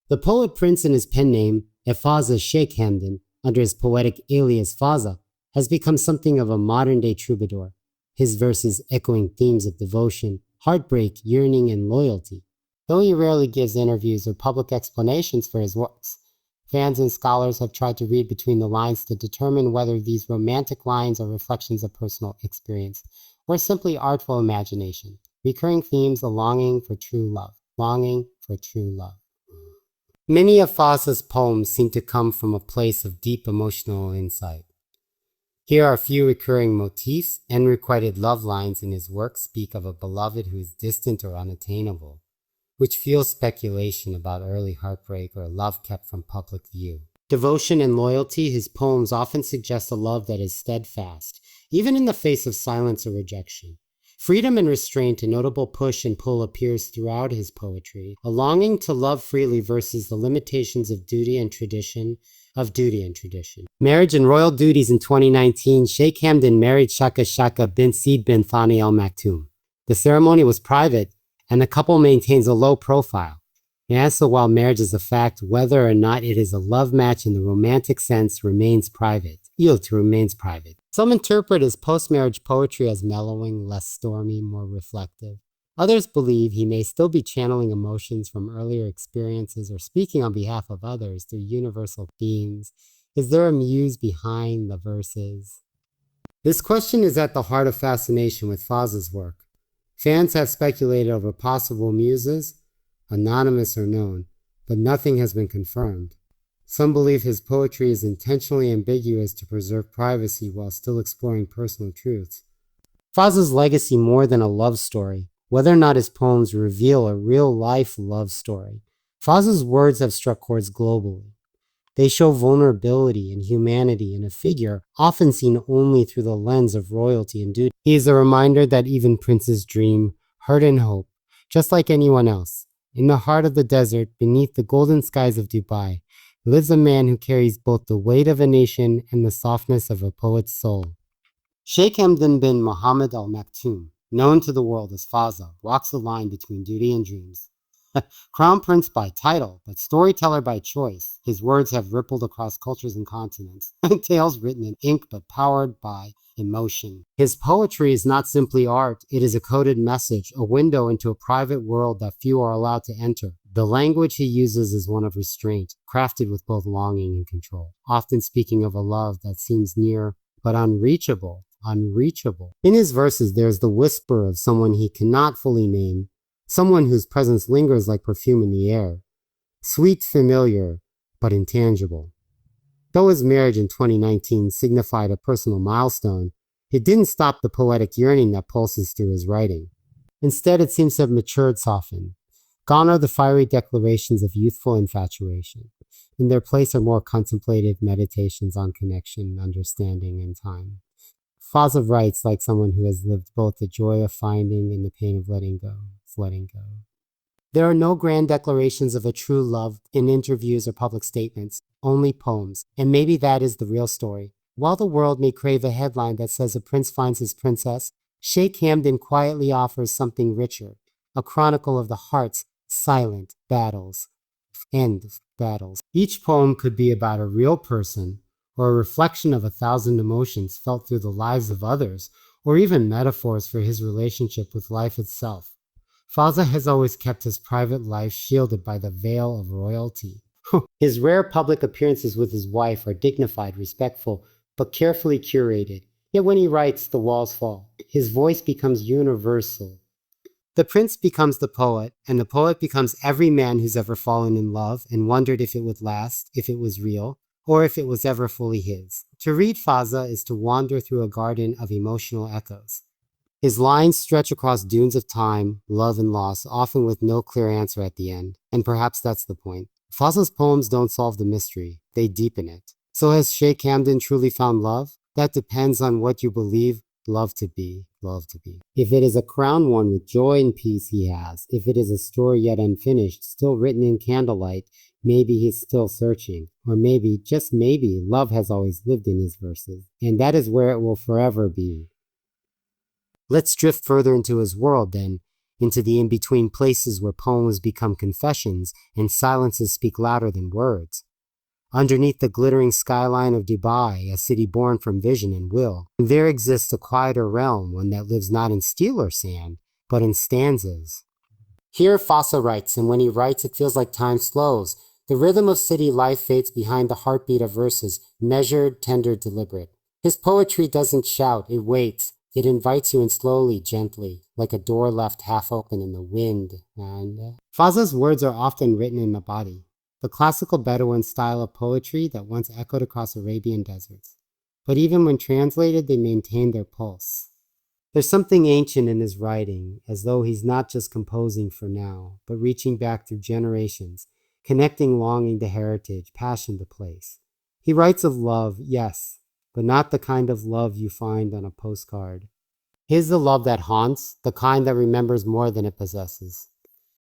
The poet prince in his pen name, Fazza Sheikh Hamdan, under his poetic alias Fazza, has become something of a modern-day troubadour, his verses echoing themes of devotion, heartbreak, yearning, and loyalty. Though he rarely gives interviews or public explanations for his works, fans and scholars have tried to read between the lines to determine whether these romantic lines are reflections of personal experience or simply artful imagination. Recurring themes: a longing for true love, longing for true love. Many of Fazza's poems seem to come from a place of deep emotional insight. Here are a few recurring motifs. Unrequited love lines in his work speak of a beloved who is distant or unattainable, which fuels speculation about early heartbreak or love kept from public view. Devotion and loyalty: his poems often suggest a love that is steadfast, even in the face of silence or rejection. Freedom and restraint, a notable push and pull, appears throughout his poetry, a longing to love freely versus the limitations of duty and tradition. Marriage and royal duties. In 2019, Sheikh Hamdan married Shaka bint Said bin Thani al Maktoum. The ceremony was private, and the couple maintains a low profile. And so while marriage is a fact, whether or not it is a love match in the romantic sense remains private. Some interpret his post-marriage poetry as mellowing, less stormy, more reflective. Others believe he may still be channeling emotions from earlier experiences or speaking on behalf of others through universal themes. Is there a muse behind the verses? This question is at the heart of fascination with Fazza's work. Fans have speculated over possible muses, anonymous or known, but nothing has been confirmed. Some believe his poetry is intentionally ambiguous to preserve privacy while still exploring personal truths. Fazza's legacy: more than a love story. Whether or not his poems reveal a real-life love story, Fazza's words have struck chords globally. They show vulnerability and humanity in a figure often seen only through the lens of royalty and duty. He is a reminder that even princes dream, hurt, and hope, just like anyone else. In the heart of the desert, beneath the golden skies of Dubai, lives a man who carries both the weight of a nation and the softness of a poet's soul. Sheikh Hamdan bin Mohamed al Maktoum, known to the world as Fazza, walks the line between duty and dreams. Crown prince by title, but storyteller by choice, his words have rippled across cultures and continents, tales written in ink but powered by emotion. His poetry is not simply art, it is a coded message, a window into a private world that few are allowed to enter. The language he uses is one of restraint, crafted with both longing and control, often speaking of a love that seems near but unreachable. In his verses, there's the whisper of someone he cannot fully name, someone whose presence lingers like perfume in the air, sweet, familiar, but intangible. Though his marriage in 2019 signified a personal milestone, it didn't stop the poetic yearning that pulses through his writing. Instead, it seems to have matured, softened. Gone are the fiery declarations of youthful infatuation. In their place are more contemplative meditations on connection, understanding, and time. Fazza writes like someone who has lived both the joy of finding and the pain of letting go. There are no grand declarations of a true love in interviews or public statements, only poems, and maybe that is the real story. While the world may crave a headline that says a prince finds his princess, Sheikh Hamdan quietly offers something richer, a chronicle of the heart's silent battles. Each poem could be about a real person, or a reflection of 1,000 emotions felt through the lives of others, or even metaphors for his relationship with life itself. Fazza has always kept his private life shielded by the veil of royalty. His rare public appearances with his wife are dignified, respectful, but carefully curated. Yet when he writes, the walls fall. His voice becomes universal. The prince becomes the poet, and the poet becomes every man who's ever fallen in love and wondered if it would last, if it was real, or if it was ever fully his. To read Fazza is to wander through a garden of emotional echoes. His lines stretch across dunes of time, love, and loss, often with no clear answer at the end. And perhaps that's the point. Fazza's poems don't solve the mystery, they deepen it. So has Sheikh Hamdan truly found love? That depends on what you believe love to be. If it is a crown won with joy and peace, he has. If it is a story yet unfinished, still written in candlelight, maybe he's still searching. Or maybe, just maybe, love has always lived in his verses. And that is where it will forever be. Let's drift further into his world then. into the in-between places where poems become confessions and silences speak louder than words. Underneath the glittering skyline of Dubai, a city born from vision and will, there exists a quieter realm, one that lives not in steel or sand, but in stanzas. Here Fazza writes, and when he writes it feels like time slows. The rhythm of city life fades behind the heartbeat of verses, measured, tender, deliberate. His poetry doesn't shout, it waits. It invites you in slowly, gently, like a door left half open in the wind. And Fazza's words are often written in the body, the classical Bedouin style of poetry that once echoed across Arabian deserts. But even when translated, they maintain their pulse. There's something ancient in his writing, as though he's not just composing for now, but reaching back through generations, connecting longing to heritage, passion to place. He writes of love, yes, but not the kind of love you find on a postcard. His the love that haunts, the kind that remembers more than it possesses.